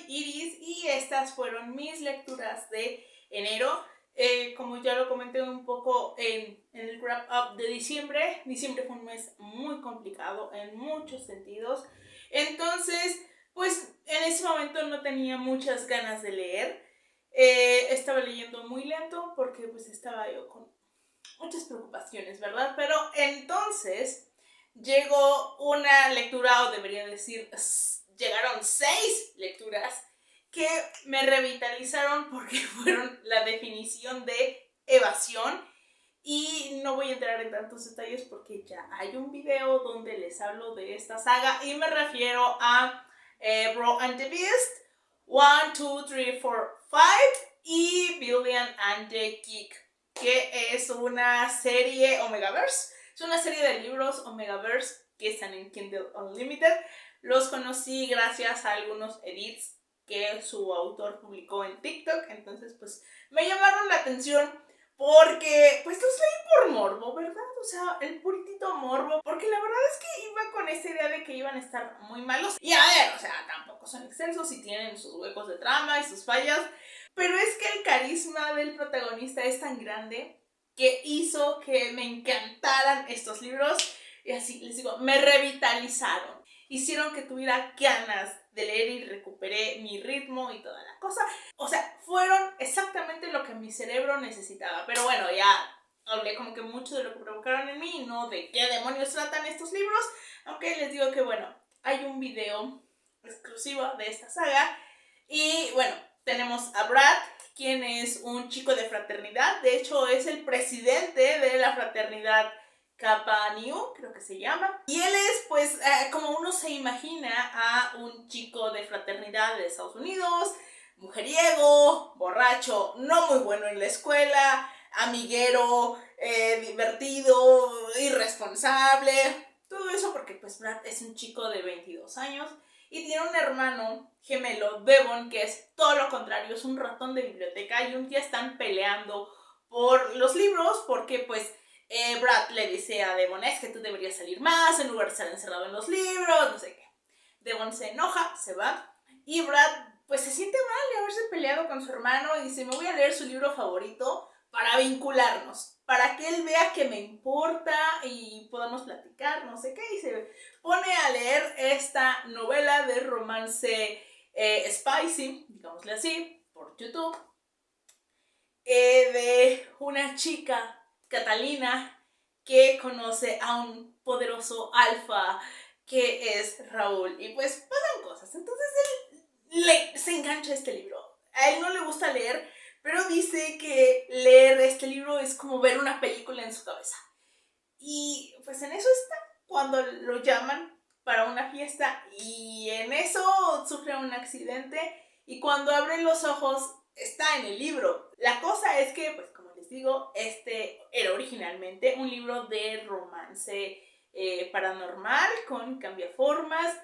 Iris y estas fueron mis lecturas de enero. Como ya lo comenté un poco en el wrap up de diciembre fue un mes muy complicado en muchos sentidos. Entonces, pues en ese momento no tenía muchas ganas de leer. Estaba leyendo muy lento porque pues estaba yo con muchas preocupaciones, ¿verdad? Pero entonces llegó una lectura, o debería decir, llegaron 6 lecturas que me revitalizaron porque fueron la definición de evasión. Y no voy a entrar en tantos detalles porque ya hay un video donde les hablo de esta saga y me refiero a Bro and the Beast, 1, 2, 3, 4, 5 y Billion and the Geek, que es una serie Omegaverse. Es una serie de libros Omegaverse que están en Kindle Unlimited. Los conocí gracias a algunos edits que su autor publicó en TikTok. Entonces pues me llamaron la atención porque pues los leí por morbo, ¿verdad? O sea, el puritito morbo. Porque la verdad es que iba con esta idea de que iban a estar muy malos. Y a ver, o sea, tampoco son extensos y tienen sus huecos de trama y sus fallas. Pero es que el carisma del protagonista es tan grande que hizo que me encantaran estos libros. Y así, les digo, me revitalizaron. Hicieron que tuviera ganas de leer y recuperé mi ritmo y toda la cosa. O sea, fueron exactamente lo que mi cerebro necesitaba. Pero bueno, ya hablé como que mucho de lo que provocaron en mí, no de qué demonios tratan estos libros. Aunque les digo que bueno, hay un video exclusivo de esta saga. Y bueno, tenemos a Brad, quien es un chico de fraternidad. De hecho, es el presidente de la fraternidad Kappa Nu, creo que se llama. Y él es, pues, como uno se imagina a un chico de fraternidad de Estados Unidos, mujeriego, borracho, no muy bueno en la escuela, amiguero, divertido, irresponsable. Todo eso porque, pues, Brad es un chico de 22 años y tiene un hermano gemelo, Devon, que es todo lo contrario, es un ratón de biblioteca y un día están peleando por los libros porque, pues, Brad le dice a Devon, es que tú deberías salir más en lugar de estar encerrado en los libros, no sé qué. Devon se enoja, se va, y Brad pues se siente mal de haberse peleado con su hermano y dice, me voy a leer su libro favorito para vincularnos, para que él vea que me importa y podamos platicar, no sé qué, y se pone a leer esta novela de romance spicy, digámosle así, por YouTube, de una chica, Catalina, que conoce a un poderoso alfa que es Raúl. Y pues pasan cosas. Entonces él se engancha a este libro. A él no le gusta leer, pero dice que leer este libro es como ver una película en su cabeza. Y pues en eso está cuando lo llaman para una fiesta y en eso sufre un accidente y cuando abre los ojos está en el libro. La cosa es que, pues como les digo, este era originalmente un libro de romance paranormal con cambiaformas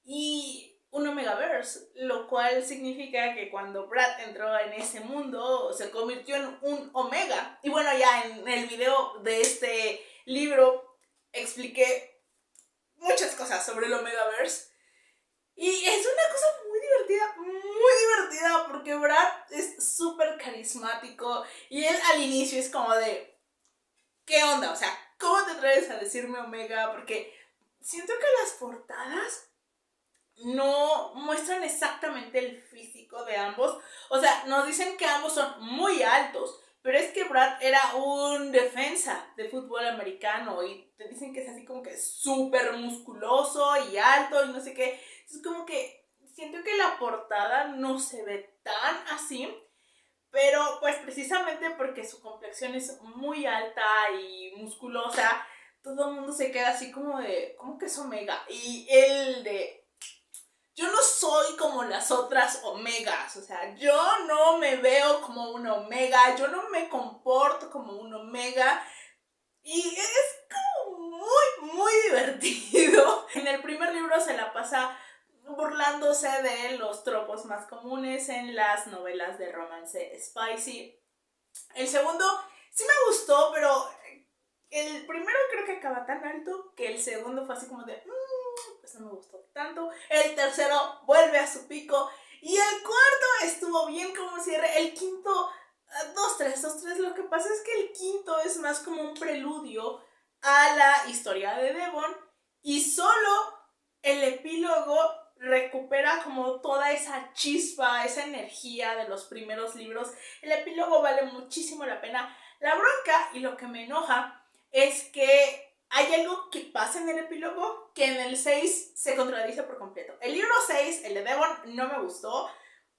y un Omegaverse, lo cual significa que cuando Brad entró en ese mundo se convirtió en un Omega. Y bueno, ya en el video de este libro expliqué muchas cosas sobre el Omegaverse. Y es una cosa muy divertida, porque Brad es súper carismático y él al inicio es como de, ¿qué onda? O sea, ¿cómo te atreves a decirme Omega? Porque siento que las portadas no muestran exactamente el físico de ambos. O sea, nos dicen que ambos son muy altos, pero es que Brad era un defensa de fútbol americano y te dicen que es así como que súper musculoso y alto y no sé qué. Es como que siento que la portada no se ve tan así, pero pues precisamente porque su complexión es muy alta y musculosa, todo el mundo se queda así como de, ¿cómo que es Omega? Y él de, yo no soy como las otras omegas, o sea, yo no me veo como una omega, yo no me comporto como un omega y es como muy divertido. En el primer libro se la pasa burlándose de los tropos más comunes en las novelas de romance spicy. El segundo sí me gustó, pero el primero creo que acaba tan alto que el segundo fue así como de, pues no me gustó tanto. El tercero vuelve a su pico Y el cuarto estuvo bien como cierre. El quinto, dos, tres. Lo que pasa es que el quinto es más como un preludio a la historia de Devon. Y solo el epílogo recupera como toda esa chispa, esa energía de los primeros libros. El epílogo vale muchísimo la pena. La bronca y lo que me enoja es que hay algo que pasa en el epílogo que en el 6 se contradice por completo. El libro 6, el de Devon, no me gustó.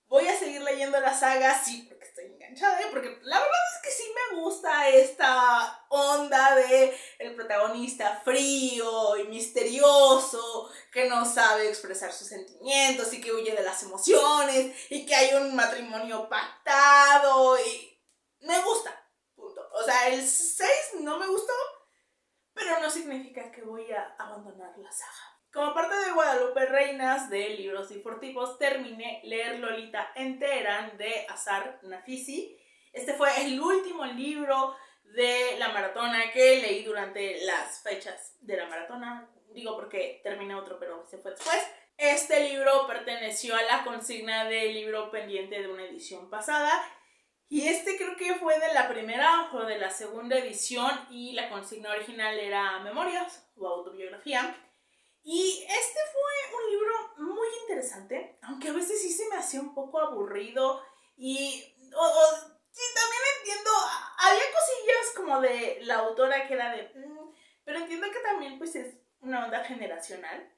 Voy a seguir leyendo la saga, sí, porque estoy enganchada, porque la verdad es que sí me gusta esta onda de el protagonista frío y misterioso, que no sabe expresar sus sentimientos y que huye de las emociones y que hay un matrimonio pactado y me gusta, punto. O sea, el 6 no me gustó, pero no significa que voy a abandonar la saga. Como parte de Guadalupe Reinas de Libros Difortivos, terminé leer Lolita en Teherán de Azar Nafisi. Este fue el último libro de la maratona que leí durante las fechas de la maratona. Digo porque terminé otro, pero se fue después. Este libro perteneció a la consigna del libro pendiente de una edición pasada. Y este creo que fue de la primera o de la segunda edición y la consigna original era Memorias o autobiografía. Y este fue un libro muy interesante, aunque a veces sí se me hacía un poco aburrido y sí, también entiendo, había cosillas como de la autora que era de... pero entiendo que también pues es una onda generacional.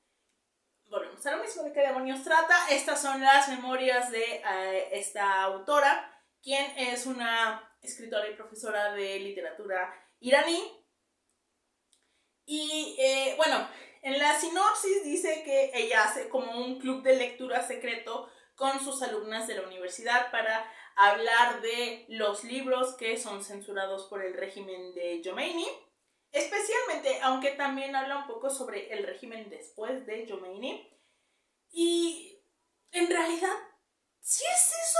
Volvemos a lo mismo, ¿de qué demonios trata? Estas son las memorias de esta autora, quien es una escritora y profesora de literatura iraní. Y bueno, en la sinopsis dice que ella hace como un club de lectura secreto con sus alumnas de la universidad para hablar de los libros que son censurados por el régimen de Khomeini. Especialmente, aunque también habla un poco sobre el régimen después de Khomeini. Y en realidad sí es eso,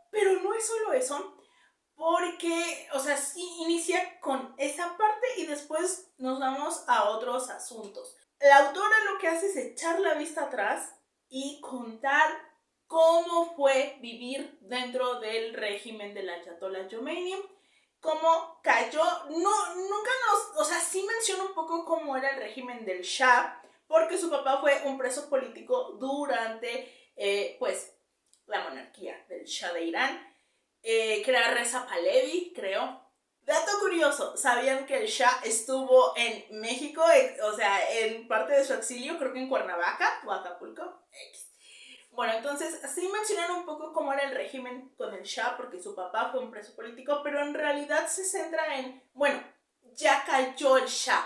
pero no es solo eso. Porque, o sea, sí inicia con esa parte y después nos vamos a otros asuntos. La autora lo que hace es echar la vista atrás y contar cómo fue vivir dentro del régimen del Ayatollah Khomeini, cómo cayó, nunca o sea, sí menciona un poco cómo era el régimen del Shah, porque su papá fue un preso político durante, pues, la monarquía del Shah de Irán. Que era Reza Pahlavi, creo. Dato curioso, ¿sabían que el Shah estuvo en México? O sea, en parte de su exilio, creo que en Cuernavaca o Acapulco. Bueno, entonces sí mencionan un poco cómo era el régimen con el Shah, porque su papá fue un preso político, pero en realidad se centra en, bueno, ya cayó el Shah.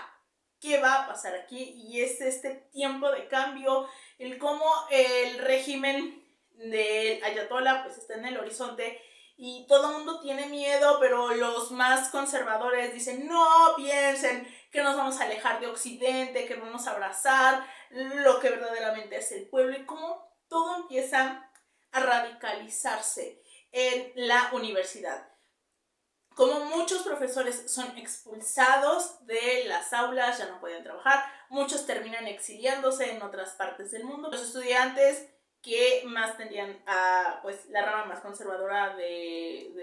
¿Qué va a pasar aquí? Y es este tiempo de cambio, el cómo el régimen del Ayatollah pues está en el horizonte y todo el mundo tiene miedo, pero los más conservadores dicen, no piensen que nos vamos a alejar de Occidente, que vamos a abrazar lo que verdaderamente es el pueblo, y cómo todo empieza a radicalizarse en la universidad. Como muchos profesores son expulsados de las aulas, ya no pueden trabajar, muchos terminan exiliándose en otras partes del mundo. Los estudiantes que más tendían a pues, la rama más conservadora de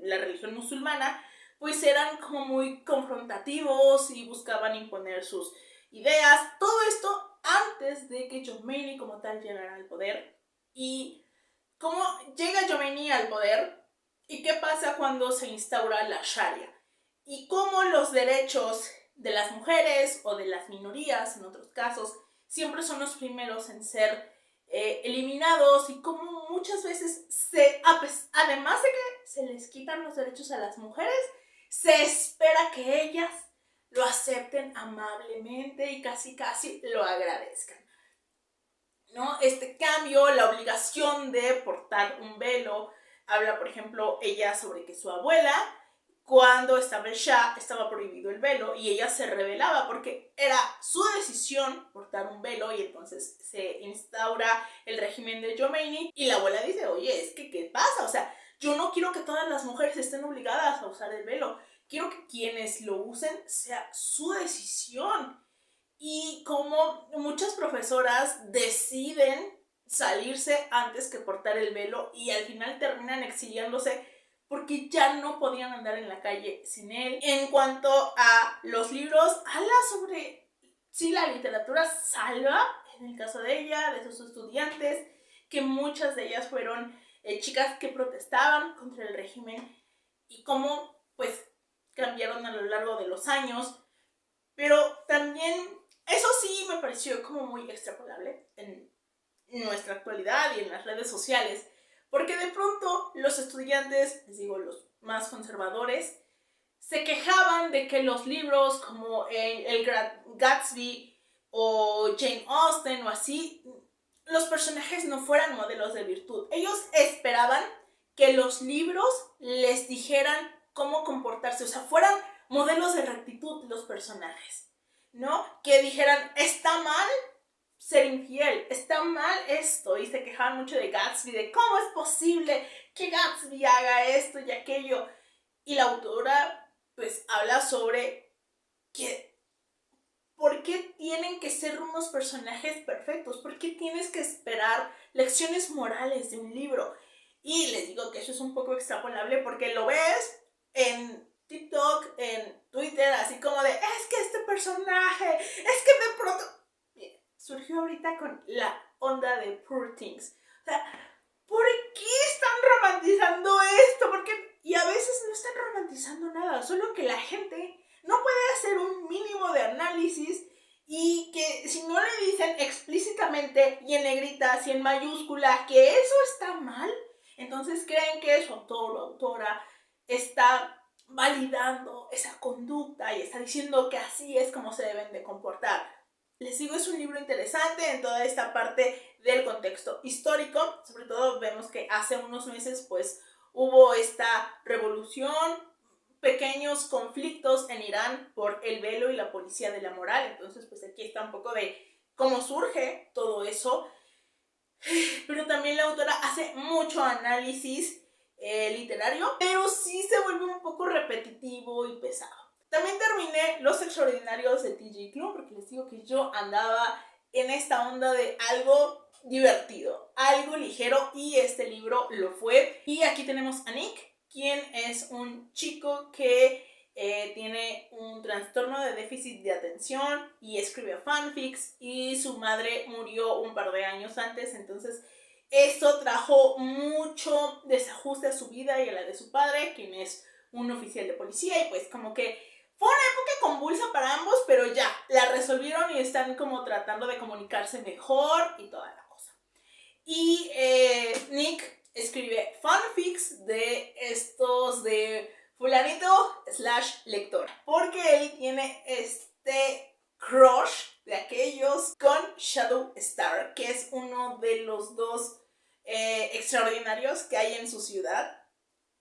la religión musulmana, pues eran como muy confrontativos y buscaban imponer sus ideas. Todo esto antes de que Khomeini como tal llegara al poder. Y cómo llega Khomeini al poder y qué pasa cuando se instaura la Sharia. Y cómo los derechos de las mujeres o de las minorías, en otros casos, siempre son los primeros en ser eliminados, y cómo muchas veces, además de que se les quitan los derechos a las mujeres, se espera que ellas lo acepten amablemente y casi lo agradezcan, ¿no? Este cambio, la obligación de portar un velo, habla por ejemplo ella sobre que su abuela, cuando estaba el Shah, estaba prohibido el velo y ella se rebelaba porque era su decisión portar un velo, y entonces se instaura el régimen de Khomeini y la abuela dice, oye, es que ¿qué pasa? O sea, yo no quiero que todas las mujeres estén obligadas a usar el velo, quiero que quienes lo usen sea su decisión. Y como muchas profesoras deciden salirse antes que portar el velo y al final terminan exiliándose porque ya no podían andar en la calle sin él. En cuanto a los libros, habla sobre, sí, la literatura salva, en el caso de ella, de sus estudiantes, que muchas de ellas fueron chicas que protestaban contra el régimen y cómo pues cambiaron a lo largo de los años, pero también eso sí me pareció como muy extrapolable en nuestra actualidad y en las redes sociales, porque de pronto los estudiantes, les digo, los más conservadores, se quejaban de que los libros como el Gatsby o Jane Austen o así, los personajes no fueran modelos de virtud. Ellos esperaban que los libros les dijeran cómo comportarse, o sea, fueran modelos de rectitud los personajes, ¿no? Que dijeran, está mal ser infiel, está mal esto, y se quejaban mucho de Gatsby, de cómo es posible que Gatsby haga esto y aquello, y la autora pues habla sobre que ¿por qué tienen que ser unos personajes perfectos? ¿Por qué tienes que esperar lecciones morales de un libro? Y les digo que eso es un poco extrapolable porque lo ves en TikTok, en Twitter, así como de, es que este personaje, es que de pronto surgió ahorita con la onda de Poor Things. O sea, ¿por qué están romantizando esto? Porque, y a veces no están romantizando nada, solo que la gente no puede hacer un mínimo de análisis y que si no le dicen explícitamente y en negritas y en mayúscula que eso está mal, entonces creen que su autor o autora está validando esa conducta y está diciendo que así es como se deben de comportar. Les digo, es un libro interesante en toda esta parte del contexto histórico. Sobre todo vemos que hace unos meses pues hubo esta revolución, pequeños conflictos en Irán por el velo y la policía de la moral. Entonces pues aquí está un poco de cómo surge todo eso. Pero también la autora hace mucho análisis literario, pero sí se vuelve un poco repetitivo y pesado. También terminé Los Extraordinarios de T.J. Klune, porque les digo que yo andaba en esta onda de algo divertido, algo ligero, y este libro lo fue. Y aquí tenemos a Nick, quien es un chico que tiene un trastorno de déficit de atención y escribe fanfics, y su madre murió un par de años antes, entonces esto trajo mucho desajuste a su vida y a la de su padre, quien es un oficial de policía, y pues como que fue una época convulsa para ambos, pero ya, la resolvieron y están como tratando de comunicarse mejor y toda la cosa. Y Nick escribe fanfics de estos de fulanito / lector, porque él tiene este crush de aquellos con Shadow Star, que es uno de los dos extraordinarios que hay en su ciudad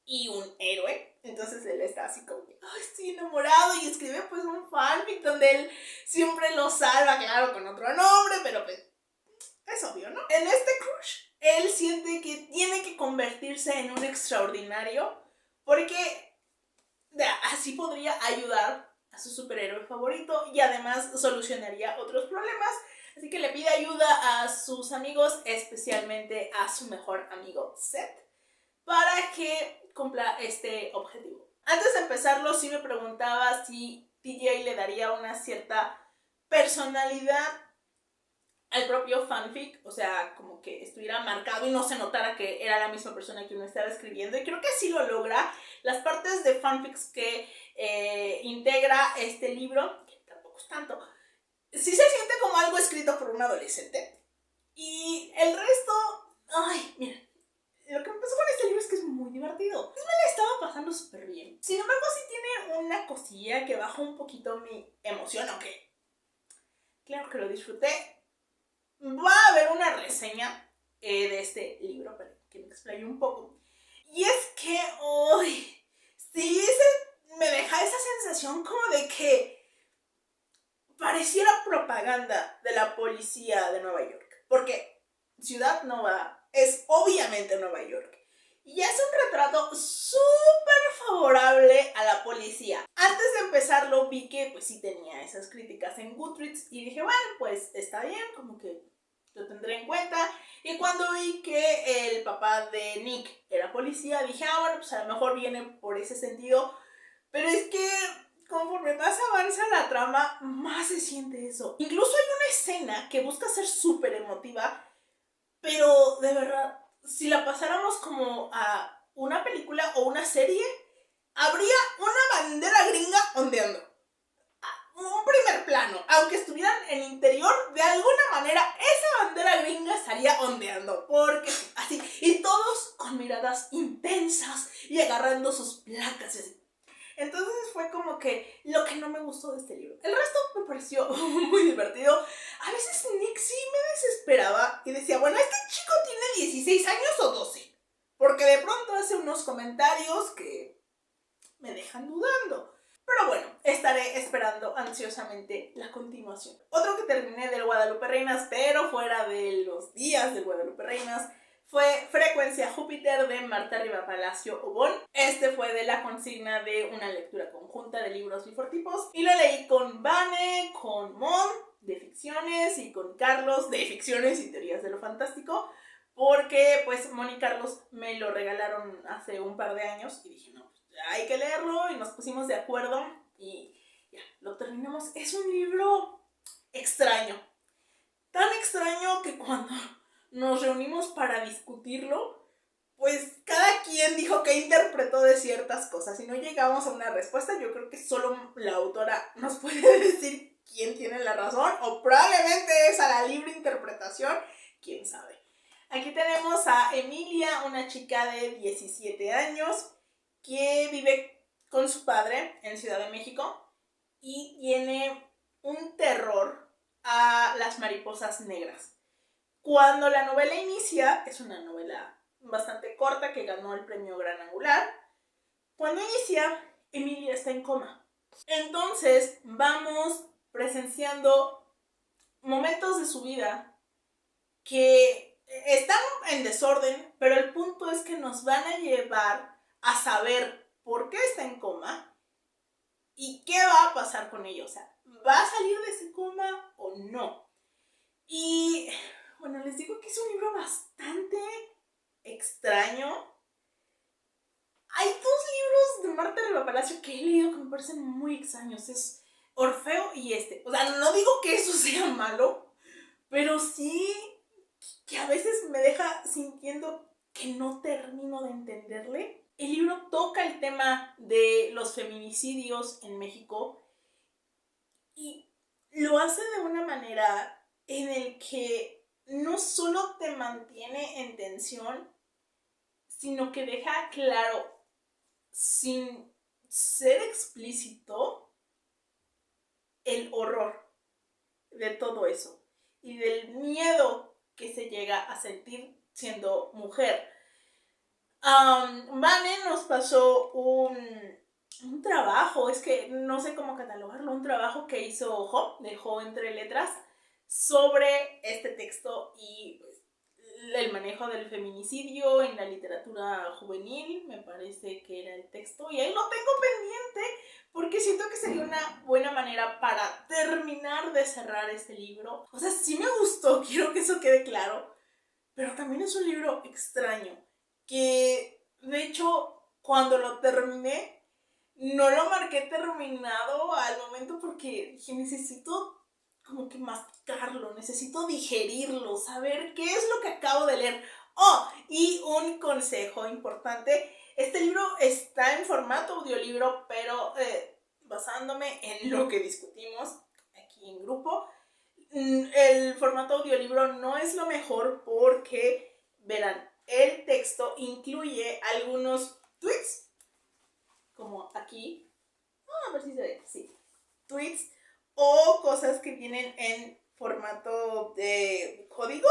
y un héroe. Entonces él está así como que, oh, estoy enamorado, y escribe pues un fanfic donde él siempre lo salva, claro, con otro nombre, pero pues es obvio, ¿no? En este crush, él siente que tiene que convertirse en un extraordinario porque así podría ayudar a su superhéroe favorito y además solucionaría otros problemas. Así que le pide ayuda a sus amigos, especialmente a su mejor amigo Seth, para que cumpla este objetivo. Antes de empezarlo, sí me preguntaba si TJ le daría una cierta personalidad al propio fanfic, o sea, como que estuviera marcado y no se notara que era la misma persona que uno estaba escribiendo, y creo que sí lo logra. Las partes de fanfics que integra este libro, que tampoco es tanto, sí se siente como algo escrito por un adolescente, y el resto, ay, miren, lo que me pasó con este libro es que es muy divertido. Me la estaba pasando súper bien. Sin embargo, sí tiene una cosilla que baja un poquito mi emoción, aunque claro que lo disfruté. Va a haber una reseña de este libro para que me explaye un poco. Y es que, uy, sí, me deja esa sensación como de que pareciera propaganda de la policía de Nueva York. Porque Ciudad Nova es obviamente Nueva York. Y es un retrato súper favorable a la policía. Antes de empezarlo vi que pues sí tenía esas críticas en Goodreads y dije, bueno, pues está bien, como que lo tendré en cuenta. Y cuando vi que el papá de Nick era policía, dije, bueno, pues a lo mejor viene por ese sentido. Pero es que conforme más avanza la trama, más se siente eso. Incluso hay una escena que busca ser súper emotiva, pero de verdad, si la pasáramos como a una película o una serie, habría una bandera gringa ondeando. Un primer plano, aunque estuvieran en interior, de alguna manera esa bandera gringa estaría ondeando, porque así, y todos con miradas intensas y agarrando sus placas y así. Entonces fue como que lo que no me gustó de este libro. El resto me pareció muy divertido. A veces Nick sí me desesperaba y decía, bueno, ¿este chico tiene 16 años o 12? Porque de pronto hace unos comentarios que me dejan dudando. Pero bueno, estaré esperando ansiosamente la continuación. Otro que terminé del Guadalupe Reinas, pero fuera de los días del Guadalupe Reinas, fue Frecuencia Júpiter de Marta Rivapalacio Obón. Este fue de la consigna de una lectura conjunta de libros bifortipos y lo leí con Vane, con Mon de ficciones y con Carlos de ficciones y teorías de lo fantástico, porque pues Mon y Carlos me lo regalaron hace un par de años y dije, no, hay que leerlo, y nos pusimos de acuerdo y ya, lo terminamos. Es un libro extraño, tan extraño que cuando nos reunimos para discutirlo, pues cada quien dijo que interpretó de ciertas cosas y no llegamos a una respuesta. Yo creo que solo la autora nos puede decir quién tiene la razón, o probablemente es a la libre interpretación, quién sabe. Aquí tenemos a Emilia, una chica de 17 años que vive con su padre en Ciudad de México y tiene un terror a las mariposas negras. Cuando la novela inicia, es una novela bastante corta que ganó el premio Gran Angular. Cuando inicia, Emilia está en coma. Entonces vamos presenciando momentos de su vida que están en desorden, pero el punto es que nos van a llevar a saber por qué está en coma y qué va a pasar con ella. O sea, ¿va a salir de ese coma o no? Y bueno, les digo que es un libro bastante extraño. Hay dos libros de Marta Rivapalacio que he leído que me parecen muy extraños. Es Orfeo y este. O sea, no digo que eso sea malo, pero sí que a veces me deja sintiendo que no termino de entenderle. El libro toca el tema de los feminicidios en México y lo hace de una manera en el que no solo te mantiene en tensión, sino que deja claro, sin ser explícito, el horror de todo eso y del miedo que se llega a sentir siendo mujer. Vane nos pasó un trabajo, es que no sé cómo catalogarlo, un trabajo que hizo Jo, dejó entre letras, sobre este texto y pues, el manejo del feminicidio en la literatura juvenil, me parece que era el texto, y ahí lo tengo pendiente porque siento que sería una buena manera para terminar de cerrar este libro. O sea, sí me gustó, quiero que eso quede claro, pero también es un libro extraño, que de hecho cuando lo terminé no lo marqué terminado al momento porque dije, necesito como que masticarlo, necesito digerirlo, saber qué es lo que acabo de leer. Y un consejo importante, este libro está en formato audiolibro, pero basándome en lo que discutimos aquí en grupo, el formato audiolibro no es lo mejor porque, verán, el texto incluye algunos tweets, como aquí, a ver si se ve, sí, tweets o cosas que vienen en formato de código.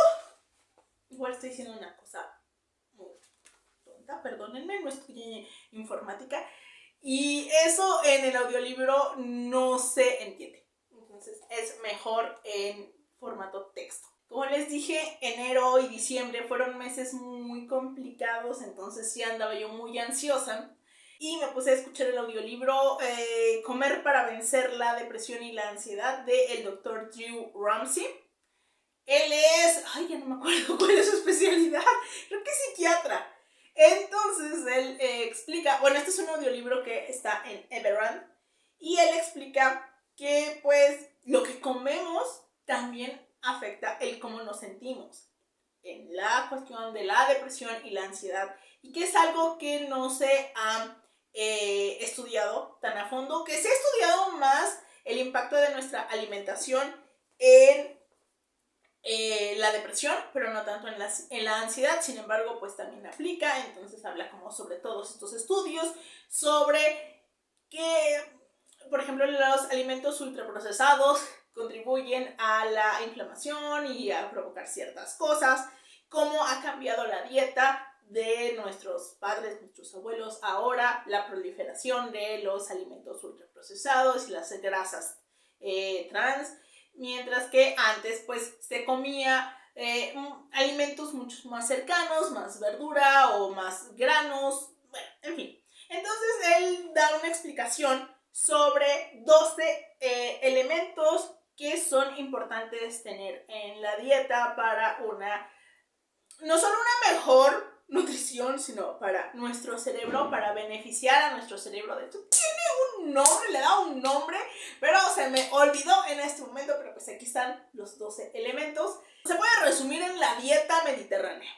Igual estoy diciendo una cosa muy tonta, perdónenme, no estudié informática, y eso en el audiolibro no se entiende. Entonces es mejor en formato texto. Como les dije, enero y diciembre fueron meses muy complicados, entonces sí andaba yo muy ansiosa. Y me puse a escuchar el audiolibro Comer para vencer la depresión y la ansiedad de el Dr. Drew Ramsey, Él es, ay, ya no me acuerdo cuál es su especialidad, creo que es psiquiatra. Entonces él explica, bueno, este es un audiolibro que está en Everand, y él explica que pues lo que comemos también afecta el cómo nos sentimos en la cuestión de la depresión y la ansiedad, y que es algo que no se ha estudiado tan a fondo, que se ha estudiado más el impacto de nuestra alimentación en la depresión, pero no tanto en la ansiedad. Sin embargo, pues también aplica. Entonces habla como sobre todos estos estudios, sobre que, por ejemplo, los alimentos ultraprocesados contribuyen a la inflamación y a provocar ciertas cosas, cómo ha cambiado la dieta de nuestros padres, nuestros abuelos, ahora la proliferación de los alimentos ultraprocesados y las grasas trans, mientras que antes pues se comía alimentos mucho más cercanos, más verdura o más granos, bueno, en fin. Entonces él da una explicación sobre 12 elementos que son importantes tener en la dieta para no solo una mejor nutrición, sino para nuestro cerebro, para beneficiar a nuestro cerebro. De hecho, tiene un nombre, le da un nombre, pero se me olvidó en este momento, pero pues aquí están los 12 elementos. Se puede resumir en la dieta mediterránea.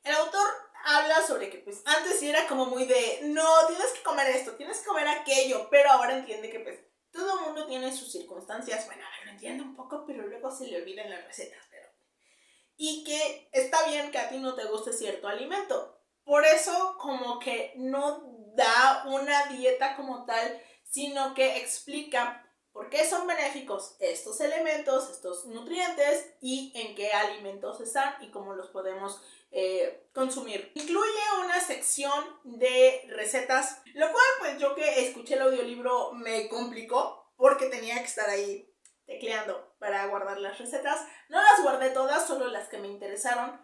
El autor habla sobre que pues antes sí era como muy de, no, tienes que comer esto, tienes que comer aquello, pero ahora entiende que pues todo el mundo tiene sus circunstancias. Bueno, lo entiendo un poco, pero luego se le olvidan las recetas, pero y que está bien que a ti no te guste cierto alimento. Por eso como que no da una dieta como tal, sino que explica por qué son benéficos estos elementos, estos nutrientes, y en qué alimentos están y cómo los podemos consumir. Incluye una sección de recetas, lo cual pues yo que escuché el audiolibro me complicó porque tenía que estar ahí tecleando para guardar las recetas. No las guardé todas, solo las que me interesaron,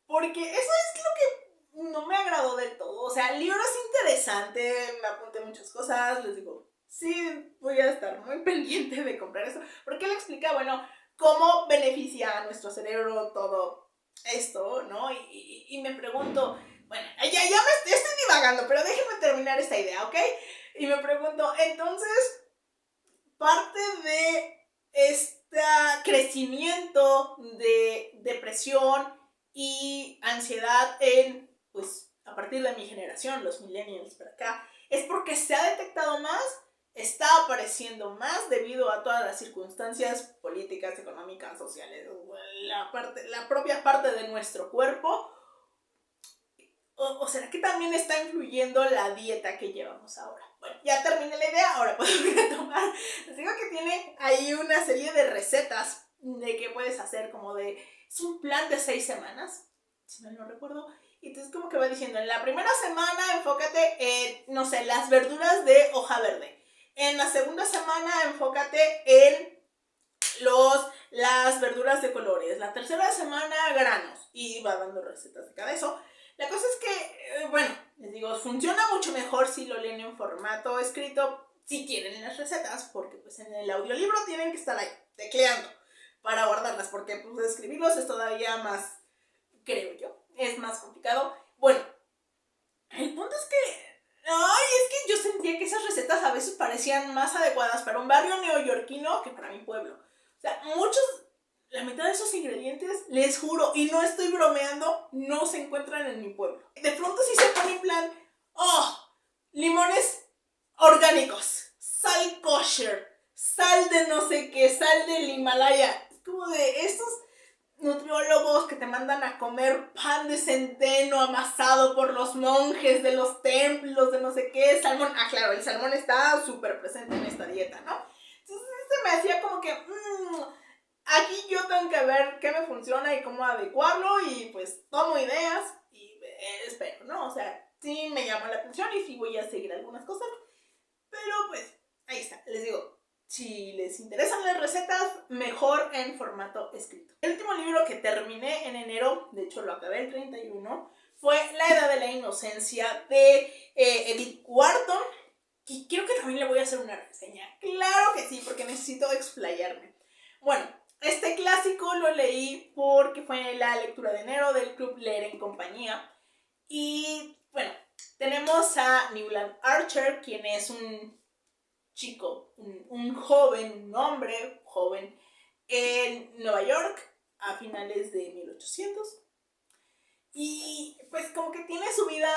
porque eso es lo que no me agradó del todo. O sea, el libro es interesante, me apunté muchas cosas, les digo, sí, voy a estar muy pendiente de comprar eso, porque él explica, bueno, cómo beneficia a nuestro cerebro todo esto, ¿no? Y me pregunto, bueno, ya me estoy divagando, pero déjenme terminar esta idea, ¿ok? Y me pregunto, entonces, parte de este crecimiento de depresión y ansiedad pues, a partir de mi generación, los millennials para acá, es porque se ha detectado más, está apareciendo más debido a todas las circunstancias políticas, económicas, sociales, la propia parte de nuestro cuerpo. ¿O será que también está influyendo la dieta que llevamos ahora? Bueno, ya terminé la idea, ahora podemos retomar. Les digo que tiene ahí una serie de recetas de qué puedes hacer, como de, es un plan de 6 semanas, si mal no recuerdo. Y entonces como que va diciendo, en la primera semana enfócate en, no sé, las verduras de hoja verde. En la segunda semana enfócate en las verduras de colores. La tercera semana granos. Y va dando recetas de cada eso. La cosa es que, bueno, les digo, funciona mucho mejor si lo leen en formato escrito, si quieren las recetas, porque pues en el audiolibro tienen que estar ahí, tecleando, para guardarlas, porque pues escribirlos es todavía más, creo yo, es más complicado. Bueno, el punto es que, ay, es que yo sentía que esas recetas a veces parecían más adecuadas para un barrio neoyorquino que para mi pueblo. O sea, la mitad de esos ingredientes, les juro, y no estoy bromeando, no se encuentran en mi pueblo. De pronto sí se pone en plan, limones orgánicos, sal kosher, sal de no sé qué, sal del Himalaya. Es como de estos nutriólogos que te mandan a comer pan de centeno amasado por los monjes de los templos, de no sé qué, salmón. Ah, claro, el salmón está súper presente en esta dieta, ¿no? Entonces se me hacía como que, aquí yo tengo que ver qué me funciona y cómo adecuarlo, y pues tomo ideas y espero, ¿no? O sea, sí me llama la atención y sí voy a seguir algunas cosas, pero pues ahí está, les digo, si les interesan las recetas, mejor en formato escrito. El último libro que terminé en enero, de hecho lo acabé el 31, fue La Edad de la Inocencia de Edith Wharton, y creo que también le voy a hacer una reseña. Claro que sí, porque necesito explayarme. Bueno, Este clásico lo leí porque fue la lectura de enero del Club Leer en Compañía. Y bueno, tenemos a Newland Archer, quien es un chico, un joven, un hombre joven en Nueva York a finales de 1800. Y pues como que tiene su vida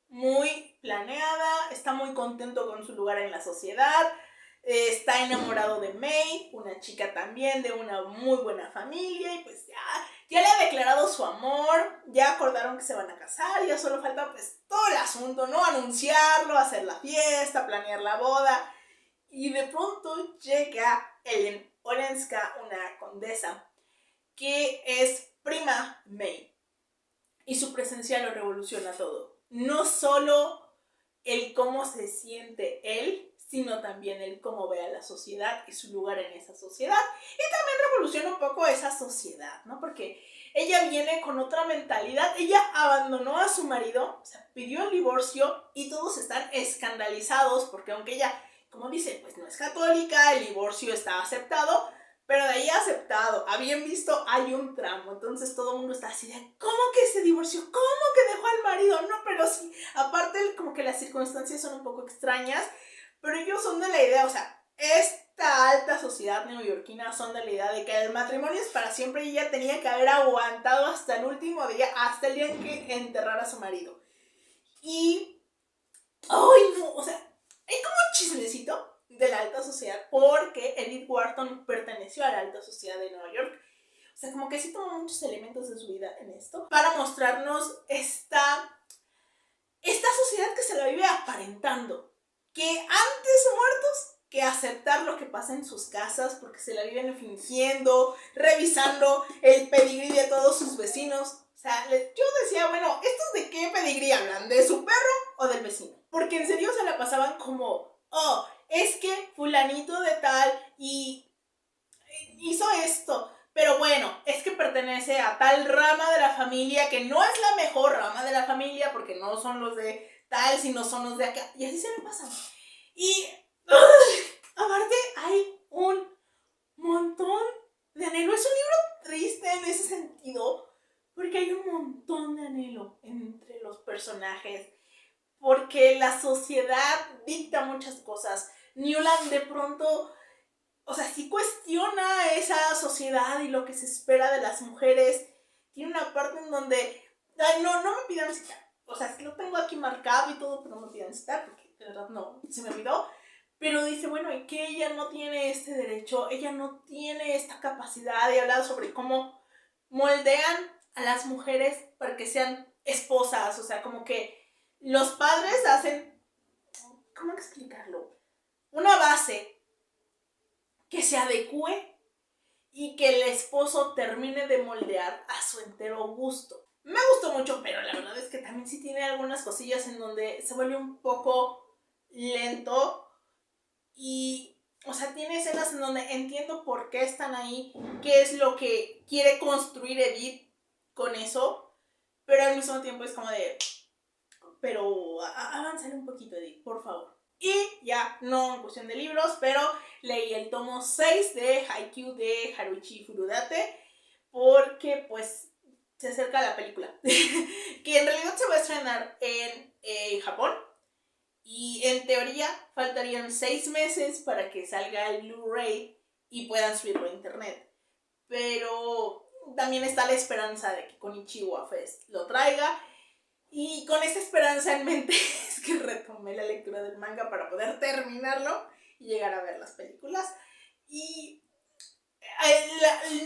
muy planeada, está muy contento con su lugar en la sociedad, está enamorado de May, una chica también de una muy buena familia, y pues ya le ha declarado su amor, ya acordaron que se van a casar, ya solo falta pues todo el asunto, ¿no? Anunciarlo, hacer la fiesta, planear la boda, y de pronto llega Ellen Olenska, una condesa, que es prima May, y su presencia lo revoluciona todo. No solo el cómo se siente él, sino también el cómo ve a la sociedad y su lugar en esa sociedad. Y también revoluciona un poco esa sociedad, ¿no? Porque ella viene con otra mentalidad. Ella abandonó a su marido, o sea, pidió el divorcio, y todos están escandalizados porque aunque ella, como dice, pues no es católica, el divorcio está aceptado, pero de ahí aceptado, a bien visto, hay un tramo. Entonces todo el mundo está así de, ¿cómo que se divorció? ¿Cómo que dejó al marido? No, pero sí, aparte como que las circunstancias son un poco extrañas, pero ellos son de la idea, o sea, esta alta sociedad neoyorquina son de la idea de que el matrimonio es para siempre, y ella tenía que haber aguantado hasta el último día, hasta el día en que enterrara a su marido. Y, ¡ay no! O sea, hay como un chismecito de la alta sociedad, porque Edith Wharton perteneció a la alta sociedad de Nueva York. O sea, como que sí tomó muchos elementos de su vida en esto para mostrarnos esta sociedad que se la vive aparentando, que antes muertos que aceptar lo que pasa en sus casas, porque se la viven fingiendo, revisando el pedigrí de todos sus vecinos. O sea, yo decía, bueno, ¿estos de qué pedigrí hablan? ¿De su perro o del vecino? Porque en serio se la pasaban como, oh, es que fulanito de tal y hizo esto, pero bueno, es que pertenece a tal rama de la familia que no es la mejor rama de la familia, porque no son los de tal, sino son los de acá, y así se le pasan. Y aparte hay un montón de anhelo. Es un libro triste en ese sentido, porque hay un montón de anhelo entre los personajes, porque la sociedad dicta muchas cosas. Newland de pronto, o sea, sí cuestiona esa sociedad y lo que se espera de las mujeres. Tiene una parte en donde, ay, no me pidan citar. O sea, sí lo tengo aquí marcado y todo, pero no me pidan citar porque de verdad no, se me olvidó. Pero dice, bueno, y que ella no tiene este derecho, ella no tiene esta capacidad de hablar sobre cómo moldean a las mujeres para que sean esposas. O sea, como que los padres hacen, ¿cómo explicarlo? Una base que se adecue y que el esposo termine de moldear a su entero gusto. Me gustó mucho, pero la verdad es que también sí tiene algunas cosillas en donde se vuelve un poco lento. Y, o sea, tiene escenas en donde entiendo por qué están ahí, qué es lo que quiere construir Edith con eso, pero al mismo tiempo es como de, pero avanzale un poquito, Edith, por favor. Y ya, no en cuestión de libros, pero leí el tomo 6 de Haikyuu de Haruichi Furudate, porque pues se acerca la película, que en realidad se va a estrenar en Japón, y en teoría faltarían 6 meses para que salga el Blu-ray y puedan subirlo a internet. Pero también está la esperanza de que Konichiwa Fest lo traiga. Y con esta esperanza en mente es que retomé la lectura del manga para poder terminarlo y llegar a ver las películas. Y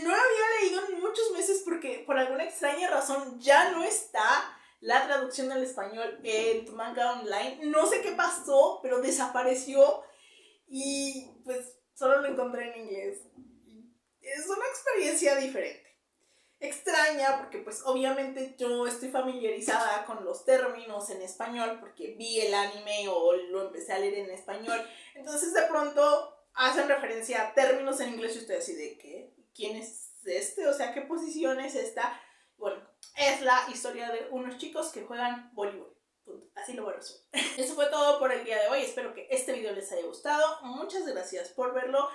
no lo había leído en muchos meses porque por alguna extraña razón ya no está la traducción al español en tu manga online. No sé qué pasó, pero desapareció y pues solo lo encontré en inglés. Es una experiencia diferente. Extraña porque pues obviamente yo estoy familiarizada con los términos en español porque vi el anime o lo empecé a leer en español. Entonces de pronto hacen referencia a términos en inglés y ustedes así de ¿qué? ¿Quién es este? O sea, ¿qué posición es esta? Bueno, es la historia de unos chicos que juegan voleibol. Así lo voy a resumir. Eso fue todo por el día de hoy. Espero que este video les haya gustado. Muchas gracias por verlo.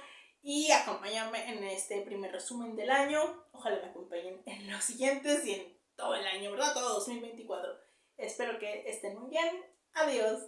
y acompañarme en este primer resumen del año. Ojalá me acompañen en los siguientes y en todo el año, ¿verdad? Todo 2024. Espero que estén muy bien. Adiós.